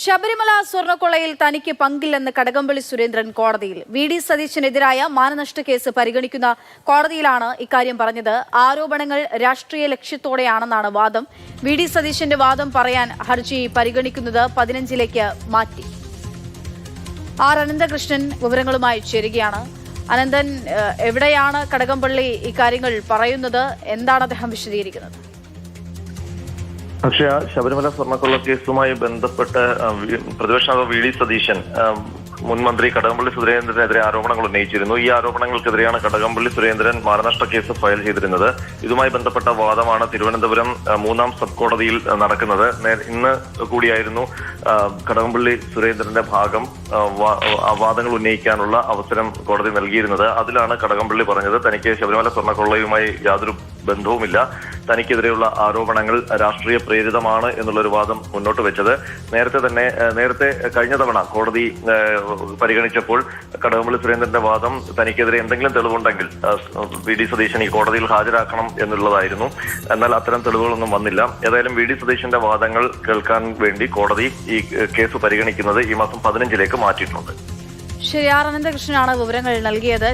ശബരിമല സ്വർണ്ണക്കൊള്ളയിൽ തനിക്ക് പങ്കില്ലെന്ന് കടകംപള്ളി സുരേന്ദ്രൻ കോടതിയിൽ. VD. സതീശനെതിരായ മാനനഷ്ട case പരിഗണിക്കുന്ന കോടതിയിലാണ് ഇക്കാര്യം പറഞ്ഞത്. ആരോപണങ്ങൾ രാഷ്ട്രീയ ലക്ഷ്യത്തോടെയാണെന്നാണ് വാദം. വി.ഡി. സതീശന്റെ വാദം പറയാൻ ഹർജി പരിഗണിക്കുന്നത് 15ലേക്ക് മാറ്റി. ആർ അനന്തകൃഷ്ണൻ വിവരങ്ങളുമായി ചേരുകയാണ്. അനന്തൻ, എവിടെയാണ് കടകംപള്ളി ഇക്കാര്യങ്ങൾ പറയുന്നത്? എന്താണ് അദ്ദേഹം വിശദീകരിക്കുന്നത്? പക്ഷേ ശബരിമല സ്വർണ്ണക്കൊള്ള കേസുമായി ബന്ധപ്പെട്ട് പ്രതിപക്ഷ നേതാവ് വി.ഡി. സതീശൻ മുൻ മന്ത്രി കടകംപള്ളി സുരേന്ദ്രനെതിരെ ആരോപണങ്ങൾ ഉന്നയിച്ചിരുന്നു. ഈ ആരോപണങ്ങൾക്കെതിരെയാണ് കടകംപള്ളി സുരേന്ദ്രൻ മാനനഷ്ട കേസ് ഫയൽ ചെയ്തിരുന്നത്. ഇതുമായി ബന്ധപ്പെട്ട വാദമാണ് തിരുവനന്തപുരം 3ാം സബ് കോടതിയിൽ നടക്കുന്നത്. ഇന്ന് കൂടിയായിരുന്നു കടകംപള്ളി സുരേന്ദ്രന്റെ ഭാഗം വാദങ്ങൾ ഉന്നയിക്കാനുള്ള അവസരം കോടതി നൽകിയിരുന്നത്. അതിലാണ് കടകംപള്ളി പറഞ്ഞത് തനിക്ക് ശബരിമല സ്വർണ്ണക്കൊള്ളയുമായി യാതൊരു ബന്ധവുമില്ല, തനിക്കെതിരെയുള്ള ആരോപണങ്ങൾ രാഷ്ട്രീയ പ്രേരിതമാണ് എന്നുള്ളൊരു വാദം മുന്നോട്ട് വെച്ചത്. നേരത്തെ കഴിഞ്ഞ തവണ കോടതി പരിഗണിച്ചപ്പോൾ കടകംപള്ളി സുരേന്ദ്രന്റെ വാദം തനിക്കെതിരെ എന്തെങ്കിലും തെളിവുണ്ടെങ്കിൽ വി.ഡി. സതീശൻ ഈ കോടതിയിൽ ഹാജരാക്കണം എന്നുള്ളതായിരുന്നു. എന്നാൽ അത്തരം തെളിവുകളൊന്നും വന്നില്ല. ഏതായാലും വി.ഡി. സതീശന്റെ വാദങ്ങൾ കേൾക്കാൻ വേണ്ടി കോടതി ഈ കേസ് പരിഗണിക്കുന്നത് ഈ മാസം 15ലേക്ക് മാറ്റിയിട്ടുണ്ട്. ശരി, ആർ അനന്തകൃഷ്ണനാണ് വിവരങ്ങൾ നൽകിയത്.